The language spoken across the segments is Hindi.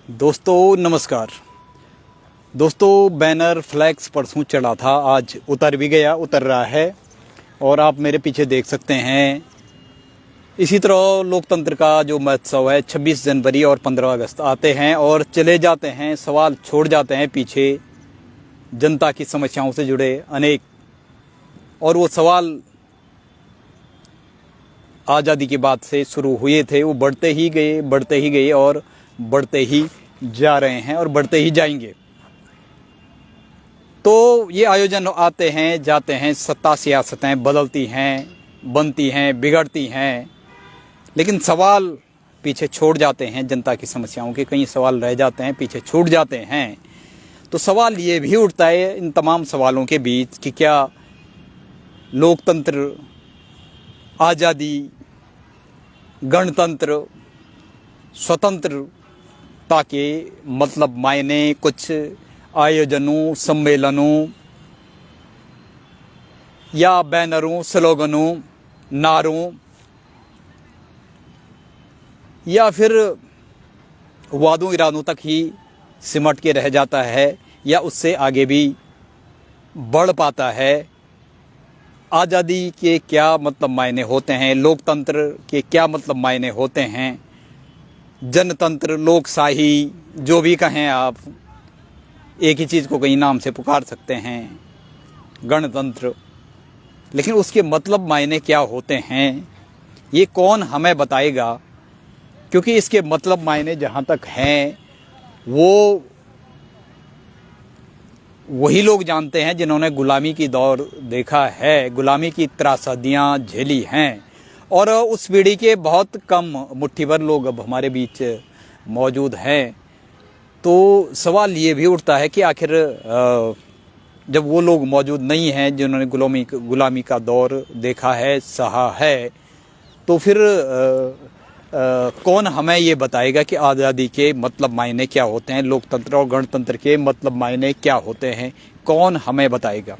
दोस्तों नमस्कार। दोस्तों बैनर फ्लैक्स परसों चढ़ा था, आज उतर भी गया, उतर रहा है और आप मेरे पीछे देख सकते हैं। इसी तरह लोकतंत्र का जो महोत्सव है 26 जनवरी और 15 अगस्त आते हैं और चले जाते हैं, सवाल छोड़ जाते हैं पीछे जनता की समस्याओं से जुड़े अनेक, और वो सवाल आज़ादी के बाद से शुरू हुए थे, वो बढ़ते ही गए और बढ़ते ही जा रहे हैं और बढ़ते ही जाएंगे। तो ये आयोजन आते हैं जाते हैं, सत्ता सियासतें बदलती हैं, बनती हैं, बिगड़ती हैं, लेकिन सवाल पीछे छोड़ जाते हैं। जनता की समस्याओं के कई सवाल रह जाते हैं, पीछे छूट जाते हैं। तो सवाल ये भी उठता है इन तमाम सवालों के बीच कि क्या लोकतंत्र, आज़ादी, गणतंत्र, स्वतंत्रता के मतलब मायने कुछ आयोजनों, सम्मेलनों या बैनरों, स्लोगनों, नारों या फिर वादों इरादों तक ही सिमट के रह जाता है या उससे आगे भी बढ़ पाता है। आज़ादी के क्या मतलब मायने होते हैं, लोकतंत्र के क्या मतलब मायने होते हैं, जनतंत्र, लोकशाही, जो भी कहें आप, एक ही चीज़ को कई नाम से पुकार सकते हैं, गणतंत्र, लेकिन उसके मतलब मायने क्या होते हैं ये कौन हमें बताएगा? क्योंकि इसके मतलब मायने जहाँ तक हैं वो वही लोग जानते हैं जिन्होंने गुलामी की दौर देखा है, गुलामी की त्रासदियाँ झेली हैं, और उस पीढ़ी के बहुत कम मुट्ठी भर लोग अब हमारे बीच मौजूद हैं। तो सवाल ये भी उठता है कि आखिर जब वो लोग मौजूद नहीं हैं जिन्होंने गुलामी का दौर देखा है, सहा है, तो फिर कौन हमें ये बताएगा कि आज़ादी के मतलब मायने क्या होते हैं, लोकतंत्र और गणतंत्र के मतलब मायने क्या होते हैं? कौन हमें बताएगा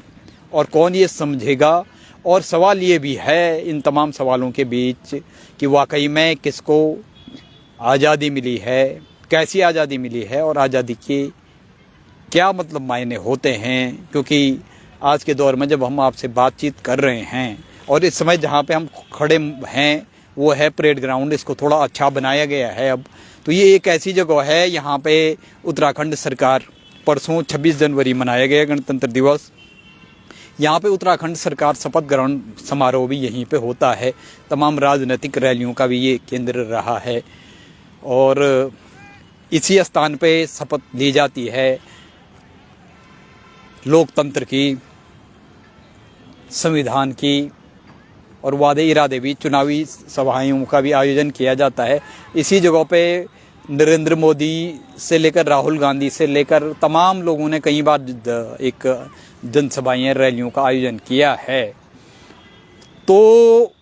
और कौन ये समझेगा? और सवाल ये भी है इन तमाम सवालों के बीच कि वाकई में किसको आज़ादी मिली है, कैसी आज़ादी मिली है और आज़ादी के क्या मतलब मायने होते हैं? क्योंकि आज के दौर में जब हम आपसे बातचीत कर रहे हैं और इस समय जहाँ पे हम खड़े हैं वो है परेड ग्राउंड, इसको थोड़ा अच्छा बनाया गया है अब। तो ये एक ऐसी जगह है, यहाँ पे उत्तराखंड सरकार, परसों 26 जनवरी मनाया गया गणतंत्र दिवस, यहाँ पे उत्तराखंड सरकार शपथ ग्रहण समारोह भी यहीं पे होता है। तमाम राजनीतिक रैलियों का भी ये केंद्र रहा है और इसी स्थान पे शपथ ली जाती है लोकतंत्र की, संविधान की, और वादे इरादे भी, चुनावी सभाओं का भी आयोजन किया जाता है। इसी जगह पे नरेंद्र मोदी से लेकर राहुल गांधी से लेकर तमाम लोगों ने कई बार एक जनसभाएं, रैलियों का आयोजन किया है। तो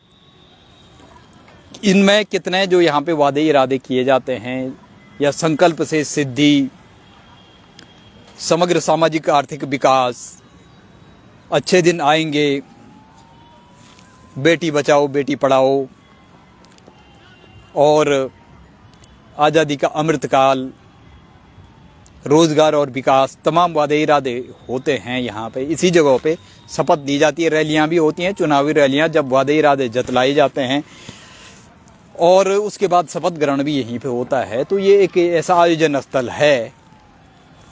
इनमें कितने जो यहाँ पे वादे इरादे किए जाते हैं या संकल्प से सिद्धि, समग्र सामाजिक आर्थिक विकास, अच्छे दिन आएंगे, बेटी बचाओ बेटी पढ़ाओ और आज़ादी का अमृतकाल, रोज़गार और विकास, तमाम वादे इरादे होते हैं यहाँ पे। इसी जगह पे शपथ दी जाती है, रैलियाँ भी होती हैं, चुनावी रैलियाँ, जब वादे इरादे जतलाए जाते हैं और उसके बाद शपथ ग्रहण भी यहीं पे होता है। तो ये एक ऐसा आयोजन स्थल है।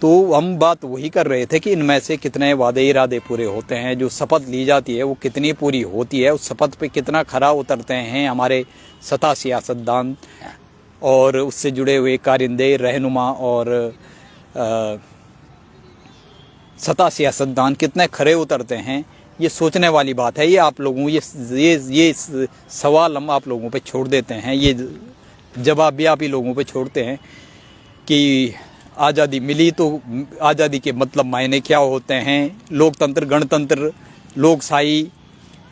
तो हम बात वही कर रहे थे कि इनमें से कितने वादे इरादे पूरे होते हैं, जो शपथ ली जाती है वो कितनी पूरी होती है, उस शपथ पे कितना खरा उतरते हैं हमारे सत्ता सियासतदान और उससे जुड़े हुए कारिंदे, रहनुमा और सत्ता सियासतदान कितने खरे उतरते हैं, ये सोचने वाली बात है। ये आप लोगों ये सवाल हम आप लोगों पे छोड़ देते हैं, ये जवाब भी आप ही लोगों पे छोड़ते हैं कि आज़ादी मिली तो आज़ादी के मतलब मायने क्या होते हैं, लोकतंत्र, गणतंत्र, लोकशाही,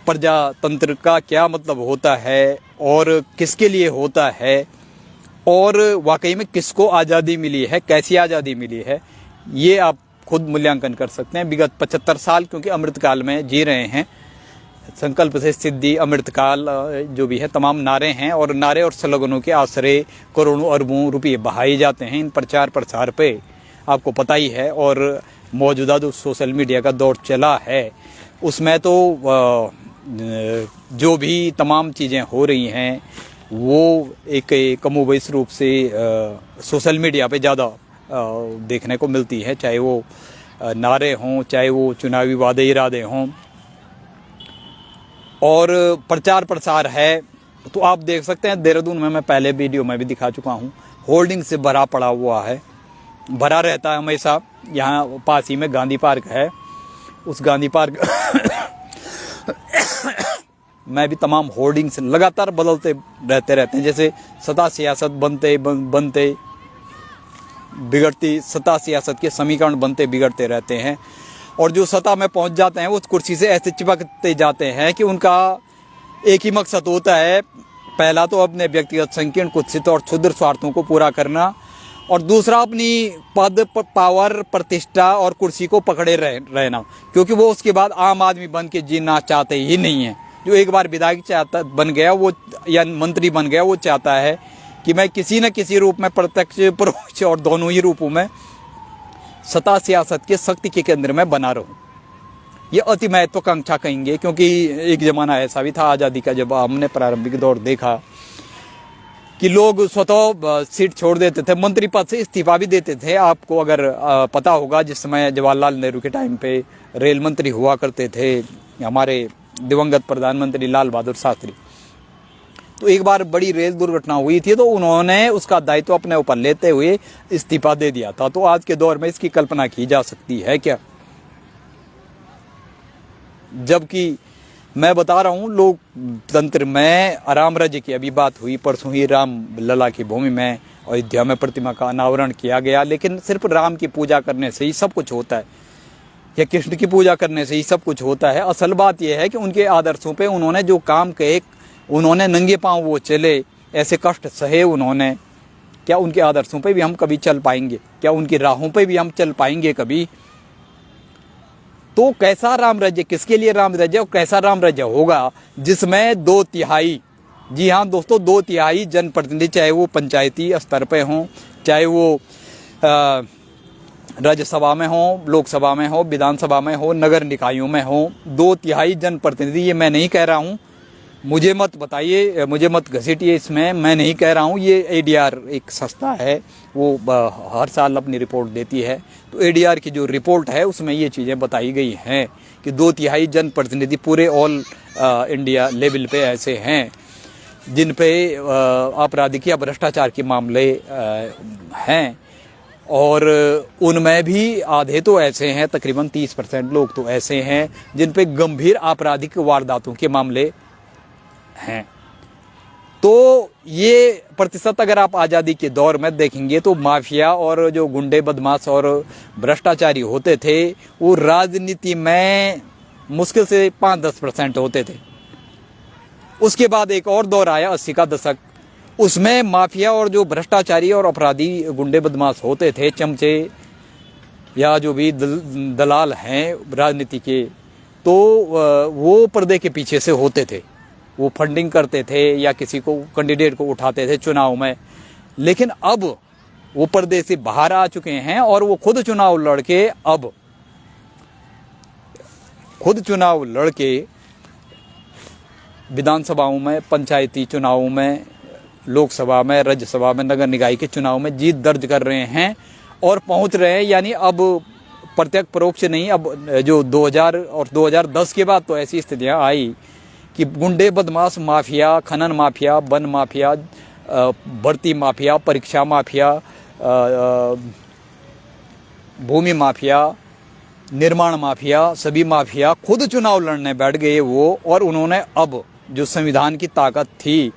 प्रजातंत्र का क्या मतलब होता है और किसके लिए होता है, और वाकई में किसको आज़ादी मिली है, कैसी आज़ादी मिली है, ये आप खुद मूल्यांकन कर सकते हैं। विगत 75 साल क्योंकि अमृतकाल में जी रहे हैं, संकल्प से सिद्धि, अमृतकाल, जो भी है तमाम नारे हैं, और नारे और स्लोगनों के आश्रय करोड़ों अरबों रुपये बहाए जाते हैं इन प्रचार प्रसार पे, आपको पता ही है। और मौजूदा जो सोशल मीडिया का दौर चला है उसमें तो जो भी तमाम चीज़ें हो रही हैं वो एक कमोबेश रूप से सोशल मीडिया पे ज़्यादा देखने को मिलती है, चाहे वो नारे हों, चाहे वो चुनावी वादे इरादे हों, और प्रचार प्रसार है। तो आप देख सकते हैं देहरादून में, मैं पहले वीडियो में भी दिखा चुका हूँ, होर्डिंग से भरा पड़ा हुआ है, भरा रहता है हमेशा। यहाँ पास ही में गांधी पार्क है, उस गांधी पार्क में भी तमाम होर्डिंग्स लगातार बदलते रहते हैं। जैसे सत्ता सियासत बनते बिगड़ती, सत्ता सियासत के समीकरण बनते बिगड़ते रहते हैं, और जो सत्ता में पहुंच जाते हैं उस कुर्सी से ऐसे चिपकते जाते हैं कि उनका एक ही मकसद होता है, पहला तो अपने व्यक्तिगत संकीर्ण, कुत्सित और क्षुद्र स्वार्थों को पूरा करना, और दूसरा अपनी पद, पावर, प्रतिष्ठा और कुर्सी को पकड़े रहना, क्योंकि वो उसके बाद आम आदमी बन के जीना चाहते ही नहीं है। जो एक बार विधायक बन गया वो, या मंत्री बन गया, वो चाहता है कि मैं किसी न किसी रूप में, प्रत्यक्ष परोक्ष और दोनों ही रूपों में, सत्ता सियासत के शक्ति के केंद्र में बना रहूं। ये अति महत्वाकांक्षा कहेंगे, क्योंकि एक ज़माना ऐसा भी था आज़ादी का, जब हमने प्रारंभिक दौर देखा कि लोग स्वतः सीट छोड़ देते थे, मंत्री पद से इस्तीफा भी देते थे। आपको अगर पता होगा, जिस समय जवाहरलाल नेहरू के टाइम पे रेल मंत्री हुआ करते थे हमारे दिवंगत प्रधानमंत्री लाल बहादुर शास्त्री, तो एक बार बड़ी रेल दुर्घटना हुई थी, तो उन्होंने उसका दायित्व अपने ऊपर लेते हुए इस्तीफा दे दिया था। तो आज के दौर में इसकी कल्पना की जा सकती है क्या? जबकि मैं बता रहा हूँ, लोकतंत्र में राम राज्य की अभी बात हुई, परसों ही राम लला की भूमि में अयोध्या में प्रतिमा का अनावरण किया गया, लेकिन सिर्फ राम की पूजा करने से ही सब कुछ होता है, या कृष्ण की पूजा करने से ही सब कुछ होता है? असल बात यह है कि उनके आदर्शों पे उन्होंने जो काम कहे, उन्होंने नंगे पांव वो चले, ऐसे कष्ट सहे उन्होंने, क्या उनके आदर्शों पे भी हम कभी चल पाएंगे? क्या उनकी राहों पे भी हम चल पाएंगे कभी? तो कैसा राम राज्य, किसके लिए राम राज्य, और कैसा राम राज्य होगा जिसमें 2/3, जी हाँ दोस्तों, 2/3 जनप्रतिनिधि, चाहे वो पंचायती स्तर पे हों, चाहे वो राज्यसभा में हो, लोकसभा में हो, विधानसभा में हो, नगर निकायों में हो, 2/3 जनप्रतिनिधि, ये मैं नहीं कह रहा हूँ, मुझे मत बताइए, मुझे मत घसीटिए इसमें, मैं नहीं कह रहा हूँ। ये ADR एक संस्था है, वो हर साल अपनी रिपोर्ट देती है, तो ADR की जो रिपोर्ट है उसमें ये चीज़ें बताई गई हैं कि 2/3 जनप्रतिनिधि पूरे ऑल इंडिया लेवल पे ऐसे हैं जिन पे आपराधिक या भ्रष्टाचार के मामले हैं, और उनमें भी आधे तो ऐसे हैं, तकरीबन 30% लोग तो ऐसे हैं जिन पे गंभीर आपराधिक वारदातों के मामले हैं। तो ये प्रतिशत अगर आप आज़ादी के दौर में देखेंगे तो माफिया और जो गुंडे, बदमाश और भ्रष्टाचारी होते थे वो राजनीति में मुश्किल से 5-10% होते थे। उसके बाद एक और दौर आया 80 का दशक, उसमें माफिया और जो भ्रष्टाचारी और अपराधी गुंडे बदमाश होते थे, चमचे या जो भी दलाल हैं राजनीति के, तो वो पर्दे के पीछे से होते थे, वो फंडिंग करते थे या किसी को, कैंडिडेट को उठाते थे चुनाव में। लेकिन अब वो पर्दे से बाहर आ चुके हैं और वो खुद चुनाव लड़के, अब खुद चुनाव लड़के विधानसभाओं में, पंचायती चुनावों में, लोकसभा में, राज्यसभा में, नगर निकाय के चुनाव में जीत दर्ज कर रहे हैं और पहुंच रहे हैं। यानी अब प्रत्यक्ष परोक्ष नहीं, अब जो 2000 और 2010 के बाद तो ऐसी स्थितियां आई कि गुंडे, बदमाश, माफिया, खनन माफिया, वन माफिया, भर्ती माफिया, परीक्षा माफिया, भूमि माफिया, निर्माण माफिया, सभी माफिया खुद चुनाव लड़ने बैठ गए वो, और उन्होंने अब जो संविधान की ताकत थी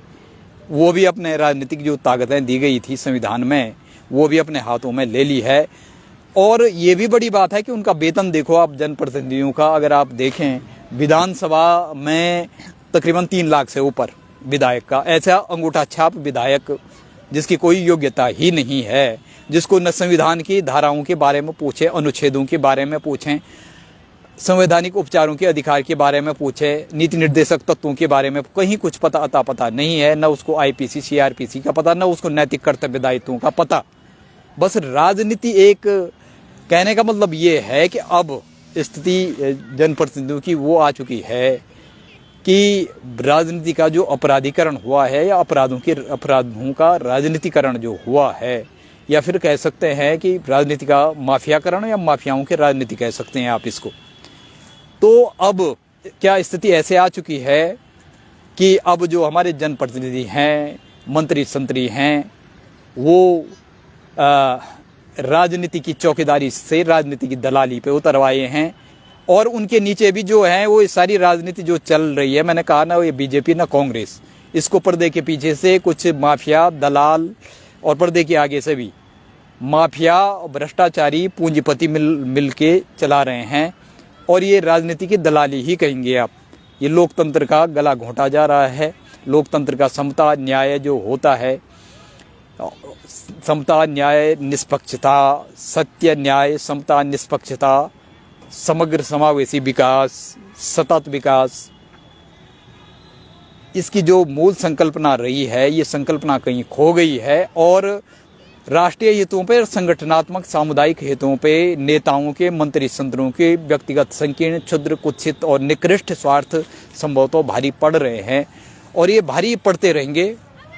वो भी, अपने राजनीतिक जो ताकतें दी गई थी संविधान में, वो भी अपने हाथों में ले ली है। और ये भी बड़ी बात है कि उनका वेतन देखो आप, जनप्रतिनिधियों का अगर आप देखें, विधानसभा में तकरीबन 3 लाख से ऊपर विधायक का, ऐसा अंगूठा छाप विधायक जिसकी कोई योग्यता ही नहीं है, जिसको न संविधान की धाराओं के बारे में पूछे, अनुच्छेदों के बारे में पूछें, संवैधानिक उपचारों के अधिकार के बारे में पूछे, नीति निर्देशक तत्वों के बारे में कहीं कुछ पता नहीं है, न उसको आईपीसी सीआरपीसी का पता, न उसको नैतिक कर्तव्य दायित्वों का पता। बस राजनीति एक, कहने का मतलब ये है कि अब स्थिति जनप्रतिनिधियों की वो आ चुकी है कि राजनीति का जो अपराधीकरण हुआ है या अपराधों का राजनीतिकरण जो हुआ है, या फिर कह सकते हैं कि राजनीति का माफियाकरण या माफियाओं की राजनीति कह सकते हैं आप इसको। तो अब क्या स्थिति ऐसे आ चुकी है कि अब जो हमारे जनप्रतिनिधि हैं, मंत्री संतरी हैं, वो राजनीति की चौकीदारी से राजनीति की दलाली पे उतरवाए हैं, और उनके नीचे भी जो है वो सारी राजनीति जो चल रही है, मैंने कहा ना ये बीजेपी ना कांग्रेस, इसको पर्दे के पीछे से कुछ माफिया दलाल और पर्दे के आगे से भी माफिया भ्रष्टाचारी पूंजीपति मिल के चला रहे हैं, और ये राजनीति की दलाली ही कहेंगे आप। ये लोकतंत्र का गला घोंटा जा रहा है। लोकतंत्र का समता न्याय जो होता है, समता न्याय निष्पक्षता, सत्य न्याय समता निष्पक्षता, समग्र समावेशी विकास, सतत विकास, इसकी जो मूल संकल्पना रही है, ये संकल्पना कहीं खो गई है, और राष्ट्रीय हितों पे, संगठनात्मक सामुदायिक हितों पे नेताओं के, मंत्री संतरों के व्यक्तिगत संकीर्ण, क्षुद्र, कुत्सित और निकृष्ट स्वार्थ संभवतः भारी पड़ रहे हैं, और ये भारी पड़ते रहेंगे,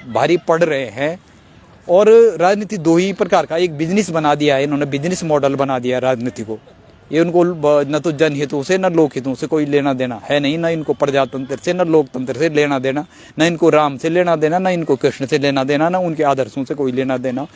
भारी पड़ रहे हैं। और राजनीति दो ही प्रकार का, एक बिजनेस बना दिया है इन्होंने, बिजनेस मॉडल बना दिया राजनीति को। ये उनको न तो जनहितों से न लोक हितों से कोई लेना देना है नहीं, न इनको प्रजातंत्र से न लोकतंत्र से लेना देना, न इनको राम से लेना देना, न इनको कृष्ण से लेना देना, न उनके आदर्शों से कोई लेना देना।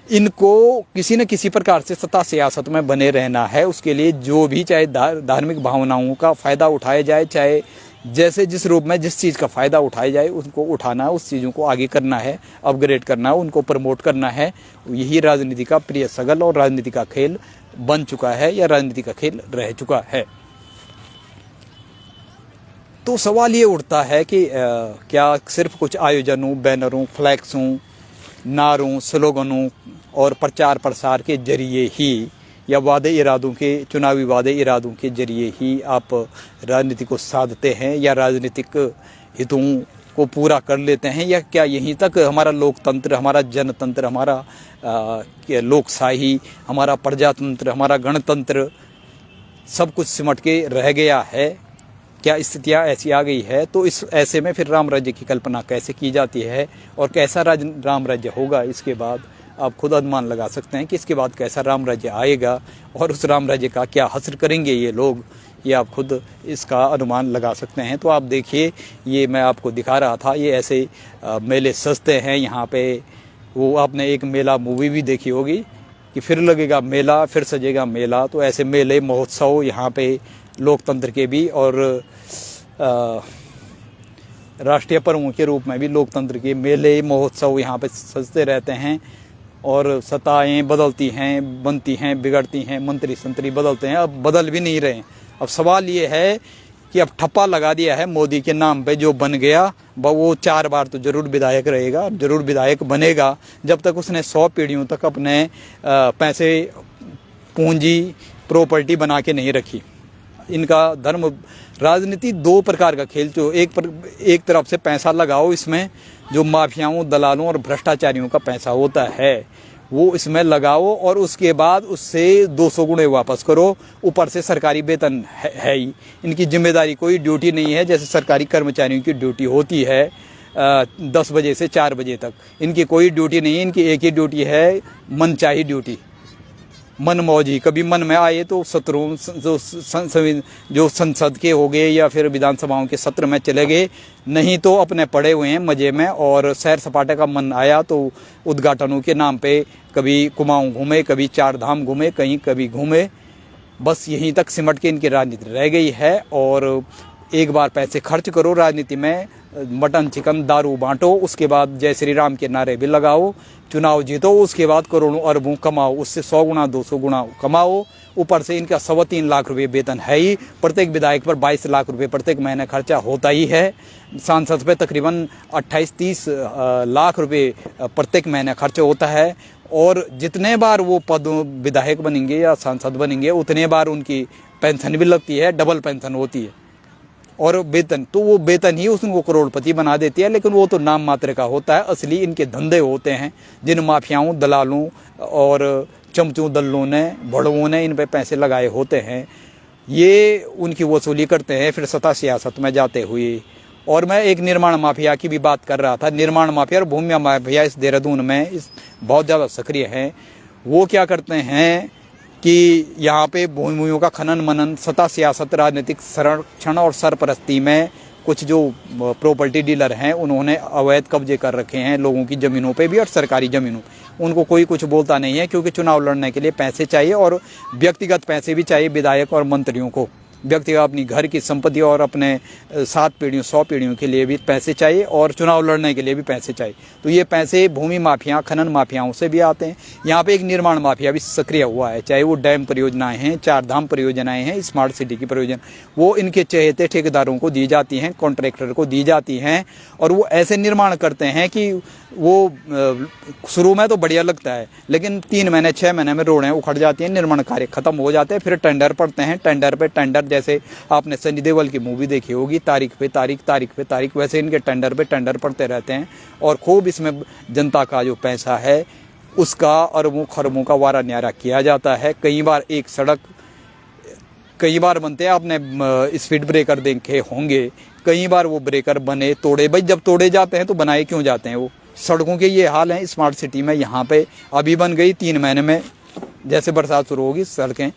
इनको किसी न किसी प्रकार से सत्ता सियासत में बने रहना है। उसके लिए जो भी चाहे धार्मिक भावनाओं का फ़ायदा उठाया जाए, चाहे जैसे जिस रूप में जिस चीज़ का फ़ायदा उठाया जाए उनको उठाना, उस चीज़ों को आगे करना है, अपग्रेड करना है, उनको प्रमोट करना है। यही राजनीति का प्रिय सगल और राजनीति का खेल बन चुका है, या राजनीति का खेल रह चुका है। तो सवाल ये उठता है कि क्या सिर्फ कुछ आयोजनों, बैनरों, फ्लैक्सों, नारों, स्लोगनों और प्रचार प्रसार के जरिए ही, या वादे इरादों के, चुनावी वादे इरादों के जरिए ही आप राजनीति को साधते हैं या राजनीतिक हितों को पूरा कर लेते हैं, या क्या यहीं तक हमारा लोकतंत्र, हमारा जनतंत्र, हमारा लोकशाही, हमारा प्रजातंत्र, हमारा गणतंत्र सब कुछ सिमट के रह गया है? क्या स्थितियाँ ऐसी आ गई है? तो इस ऐसे में फिर राम राज्य की कल्पना कैसे की जाती है, और कैसा राम राज्य होगा? इसके बाद आप खुद अनुमान लगा सकते हैं कि इसके बाद कैसा राम राज्य आएगा, और उस राम राज्य का क्या हश्र करेंगे ये लोग, ये आप खुद इसका अनुमान लगा सकते हैं। तो आप देखिए, ये मैं आपको दिखा रहा था, ये ऐसे मेले सजते हैं यहाँ पे। वो आपने एक मेला मूवी भी देखी होगी कि फिर लगेगा मेला, फिर सजेगा मेला। तो ऐसे मेले महोत्सव यहाँ पे लोकतंत्र के भी और राष्ट्रीय पर्वों के रूप में भी लोकतंत्र के मेले महोत्सव यहाँ पे सजते रहते हैं, और सत्ताएं बदलती हैं, बनती हैं, बिगड़ती हैं, मंत्री संतरी बदलते हैं, अब बदल भी नहीं रहे। अब सवाल ये है कि अब ठप्पा लगा दिया है मोदी के नाम पे, जो बन गया वो 4 बार तो जरूर विधायक रहेगा, जरूर विधायक बनेगा, जब तक उसने 100 पीढ़ियों तक अपने पैसे, पूंजी, प्रॉपर्टी बना के नहीं रखी। इनका धर्म, राजनीति 2 प्रकार का खेल, जो एक तरफ से पैसा लगाओ, इसमें जो माफियाओं, दलालों और भ्रष्टाचारियों का पैसा होता है वो इसमें लगाओ, और उसके बाद उससे 200 गुणे वापस करो। ऊपर से सरकारी वेतन है ही, इनकी जिम्मेदारी कोई ड्यूटी नहीं है, जैसे सरकारी कर्मचारियों की ड्यूटी होती है 10 बजे से 4 बजे तक। इनकी कोई ड्यूटी नहीं है, इनकी एक ही ड्यूटी है, मनचाही ड्यूटी, मनमौजी। कभी मन में आए तो सत्रों, जो संसद के हो गए या फिर विधानसभाओं के सत्र में चले गए, नहीं तो अपने पड़े हुए हैं मज़े में। और सैर सपाटे का मन आया तो उद्घाटनों के नाम पे कभी कुमाऊं घूमे, कभी 4 धाम घूमे, कहीं कभी घूमे। बस यहीं तक सिमट के इनकी राजनीति रह गई है। और एक बार पैसे खर्च करो राजनीति में, मटन चिकन दारू बांटो, उसके बाद जय श्री राम के नारे भी लगाओ, चुनाव जीतो, उसके बाद करोड़ों अरबों कमाओ, उससे 100 गुना 200 गुना कमाओ। ऊपर से इनका 3.25 लाख रुपये वेतन है ही, प्रत्येक विधायक पर 22 लाख रुपये प्रत्येक महीने खर्चा होता ही है। सांसद पे तकरीबन 28-30 लाख रुपये प्रत्येक महीने खर्च होता है। और जितने बार वो पद विधायक बनेंगे या सांसद बनेंगे, उतने बार उनकी पेंशन भी लगती है, डबल पेंशन होती है, और वेतन तो वो वेतन ही उनको करोड़पति बना देती है, लेकिन वो तो नाम मात्र का होता है। असली इनके धंधे होते हैं, जिन माफियाओं, दलालों और चमचों दल्लों ने, बड़ों ने इन पे पैसे लगाए होते हैं, ये उनकी वसूली करते हैं, फिर सत्ता सियासत में जाते हुए। और मैं एक निर्माण माफिया की भी बात कर रहा था। निर्माण माफिया और भूमि माफिया इस देहरादून में इस बहुत ज़्यादा सक्रिय हैं। वो क्या करते हैं कि यहाँ पे भूमियों का खनन मनन, सत्ता सियासत, राजनीतिक संरक्षण और सरपरस्ती में कुछ जो प्रॉपर्टी डीलर हैं उन्होंने अवैध कब्जे कर रखे हैं लोगों की ज़मीनों पे भी और सरकारी ज़मीनों। उनको कोई कुछ बोलता नहीं है, क्योंकि चुनाव लड़ने के लिए पैसे चाहिए और व्यक्तिगत पैसे भी चाहिए विधायक और मंत्रियों को। व्यक्तिगत अपनी घर की संपत्ति और अपने 7 पीढ़ियों 100 पीढ़ियों के लिए भी पैसे चाहिए और चुनाव लड़ने के लिए भी पैसे चाहिए। तो ये पैसे भूमि माफिया, खनन माफियाओं से भी आते हैं। यहाँ पे एक निर्माण माफिया भी सक्रिय हुआ है, चाहे वो डैम परियोजनाएं हैं, 4 धाम परियोजनाएं हैं, स्मार्ट सिटी की परियोजना, वो इनके चहेते ठेकेदारों को दी जाती हैं, कॉन्ट्रैक्टर को दी जाती हैं। और वो ऐसे निर्माण करते हैं कि वो शुरू में तो बढ़िया लगता है, लेकिन 3 महीने 6 महीने में रोडें उखड़ जाती हैं, निर्माण कार्य खत्म हो जाते हैं, फिर टेंडर पड़ते हैं, टेंडर पे टेंडर। जैसे आपने सनी देओल की मूवी देखी होगी, तारीख पे तारीख, तारीख पे तारीख, वैसे इनके टेंडर पे टेंडर पड़ते रहते हैं। और खूब इसमें जनता का जो पैसा है उसका अरबों खरबों का वारा न्यारा किया जाता है। कई बार एक सड़क कई बार बनते हैं, आपने स्पीड ब्रेकर देखे होंगे, कई बार वो ब्रेकर बने तोड़े। भाई जब तोड़े जाते हैं तो बनाए क्यों जाते हैं? वो सड़कों के ये हाल हैं स्मार्ट सिटी में। यहाँ पे अभी बन गई 3 महीने में, जैसे बरसात शुरू होगी सड़कें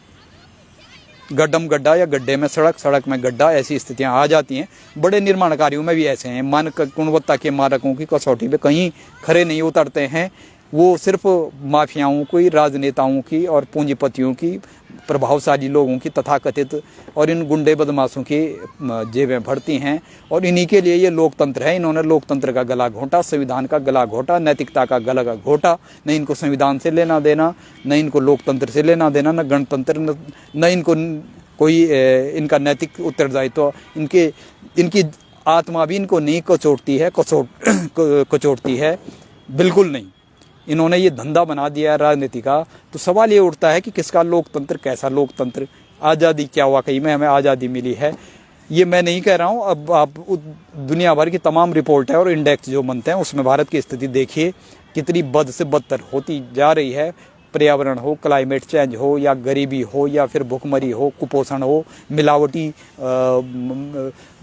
गड्ढम गड्ढा या गड्ढे में सड़क, सड़क में गड्ढा, ऐसी स्थितियां आ जाती हैं। बड़े निर्माण कार्यों में भी ऐसे हैं। मान गुणवत्ता के मानकों की कसौटी पे कहीं खरे नहीं उतरते हैं। वो सिर्फ माफियाओं की, राजनेताओं की और पूंजीपतियों की, प्रभावशाली लोगों की तथाकथित और इन गुंडे बदमाशों की जेबें भरती हैं। और इन्हीं के लिए ये लोकतंत्र है। इन्होंने लोकतंत्र का गला घोंटा, संविधान का गला घोंटा, नैतिकता का गला घोंटा। न इनको संविधान से लेना देना, न इनको लोकतंत्र से लेना देना, न गणतंत्र, न इनको कोई इनका नैतिक उत्तरदायित्व। इनकी आत्मा भी इनको नहीं कचोटती है, बिल्कुल नहीं। इन्होंने ये धंधा बना दिया है राजनीति का। तो सवाल ये उठता है कि किसका लोकतंत्र, कैसा लोकतंत्र? आज़ादी क्या वाकई में हमें आज़ादी मिली है? ये मैं नहीं कह रहा हूँ। अब आप दुनिया भर की तमाम रिपोर्ट है और इंडेक्स जो बनते हैं उसमें भारत की स्थिति देखिए कितनी बद से बदतर होती जा रही है। पर्यावरण हो, क्लाइमेट चेंज हो, या गरीबी हो, या फिर भुखमरी हो, कुपोषण हो, मिलावटी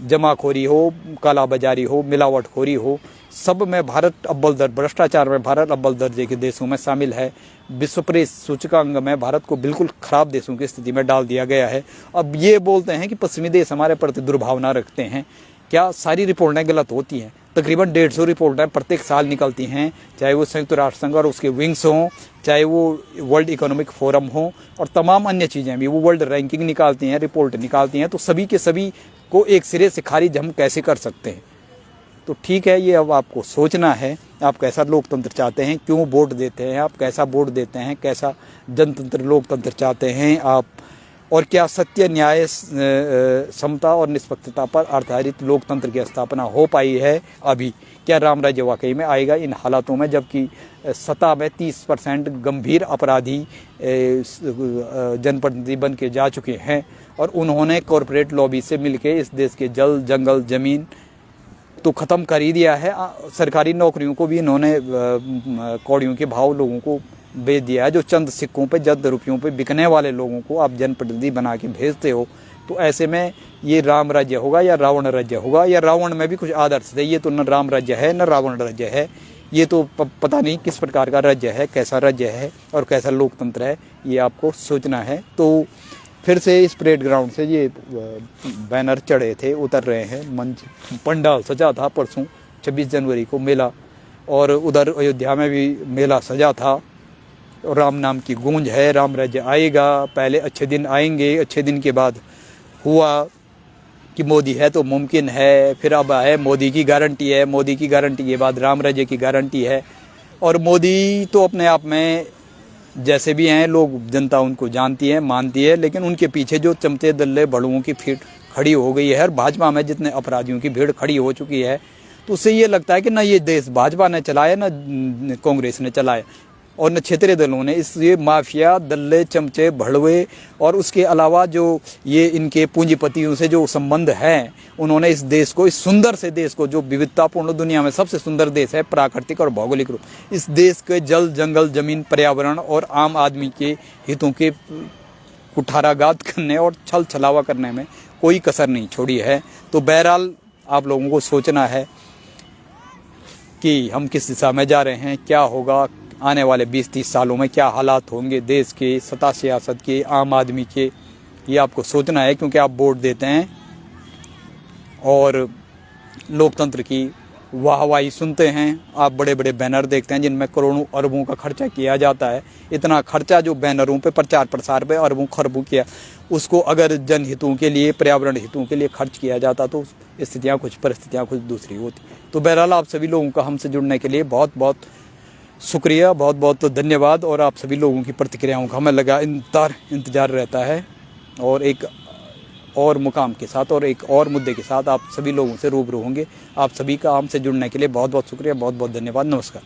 जमाखोरी हो, कालाबाजारी हो, मिलावटखोरी हो, सब में भारत अव्वल दर्जे, भ्रष्टाचार में भारत अव्वल दर्जे के देशों में शामिल है। विश्व प्रेस सूचकांक में भारत को बिल्कुल खराब देशों की स्थिति में डाल दिया गया है। अब ये बोलते हैं कि पश्चिमी देश हमारे प्रति दुर्भावना रखते हैं। क्या सारी रिपोर्टें गलत होती हैं? तकरीबन 150 रिपोर्टें प्रत्येक साल निकलती हैं, चाहे वो संयुक्त राष्ट्र संघ और उसके विंग्स हों, चाहे वो वर्ल्ड इकोनॉमिक फोरम हो, और तमाम अन्य चीज़ें भी। वो वर्ल्ड रैंकिंग निकालती हैं, रिपोर्ट निकालती हैं। तो सभी के सभी को एक सिरे से खारिज हम कैसे कर सकते हैं? तो ठीक है, ये अब आपको सोचना है, आप कैसा लोकतंत्र चाहते हैं, क्यों वोट देते हैं आप, कैसा वोट देते हैं, कैसा जनतंत्र लोकतंत्र चाहते हैं आप, और क्या सत्य, न्याय, समता और निष्पक्षता पर आधारित लोकतंत्र की स्थापना हो पाई है अभी? क्या राम राज्य वाकई में आएगा इन हालातों में, जबकि सत्ता में 30% गंभीर अपराधी जनप्रतिनिधि बन के जा चुके हैं और उन्होंने कॉरपोरेट लॉबी से मिलके इस देश के जल, जंगल, ज़मीन तो ख़त्म कर ही दिया है। सरकारी नौकरियों को भी इन्होंने कौड़ियों के भाव लोगों को बेच दिया है। जो चंद सिक्कों पे, चंद रुपयों पे बिकने वाले लोगों को आप जनप्रतिनिधि बना के भेजते हो। तो ऐसे में ये राम राज्य होगा या रावण राज्य होगा? या रावण में भी कुछ आदर्श थे, ये तो न राम राज्य है न रावण राज्य है। ये तो पता नहीं किस प्रकार का राज्य है, कैसा राज्य है और कैसा लोकतंत्र है, ये आपको सोचना है। तो फिर से इस परेड ग्राउंड से ये बैनर चढ़े थे, उतर रहे हैं। मंच पंडाल सजा था परसों 26 जनवरी को मेला, और उधर अयोध्या में भी मेला सजा था। राम नाम की गूंज है, राम राज्य आएगा, पहले अच्छे दिन आएंगे, अच्छे दिन के बाद हुआ कि मोदी है तो मुमकिन है, फिर अब है मोदी की गारंटी है, मोदी की गारंटी के बाद राम राज्य की गारंटी है। और मोदी तो अपने आप में जैसे भी हैं लोग, जनता उनको जानती है, मानती है, लेकिन उनके पीछे जो चमचे दल्ले बड़ुओं की भीड़ खड़ी हो गई है, और भाजपा में जितने अपराधियों की भीड़ खड़ी हो चुकी है, तो उससे ये लगता है कि न ये देश भाजपा ने चलाया न कांग्रेस ने चलाया। और न क्षेत्रीय दलों ने इस ये माफिया, दल्ले, चमचे, भड़वे और उसके अलावा जो ये इनके पूंजीपतियों से जो संबंध है, उन्होंने इस देश को, इस सुंदर से देश को, जो विविधतापूर्ण दुनिया में सबसे सुंदर देश है प्राकृतिक और भौगोलिक रूप, इस देश के जल, जंगल, जमीन, पर्यावरण और आम आदमी के हितों के कुठाराघात करने और छल छलावा करने में कोई कसर नहीं छोड़ी है। तो बहरहाल आप लोगों को सोचना है कि हम किस दिशा में जा रहे हैं, क्या होगा आने वाले 20-30 सालों में, क्या हालात होंगे देश के, सत्ता सियासत के, आम आदमी के, ये आपको सोचना है। क्योंकि आप वोट देते हैं और लोकतंत्र की वाहवाही सुनते हैं, आप बड़े बड़े बैनर देखते हैं जिनमें करोड़ों अरबों का खर्चा किया जाता है। इतना खर्चा जो बैनरों पे प्रचार प्रसार पे अरबों खरबों किया, उसको अगर जनहितों के लिए, पर्यावरण हितों के लिए खर्च किया जाता तो स्थितियाँ कुछ, परिस्थितियाँ कुछ दूसरी होती। तो बहरहाल आप सभी लोगों का हमसे जुड़ने के लिए बहुत बहुत शुक्रिया, बहुत बहुत धन्यवाद। और आप सभी लोगों की प्रतिक्रियाओं का हमें लगा इंतजार रहता है, और एक और मुकाम के साथ और एक और मुद्दे के साथ आप सभी लोगों से रूबरू होंगे। आप सभी का हमसे जुड़ने के लिए बहुत बहुत शुक्रिया, बहुत बहुत धन्यवाद। नमस्कार।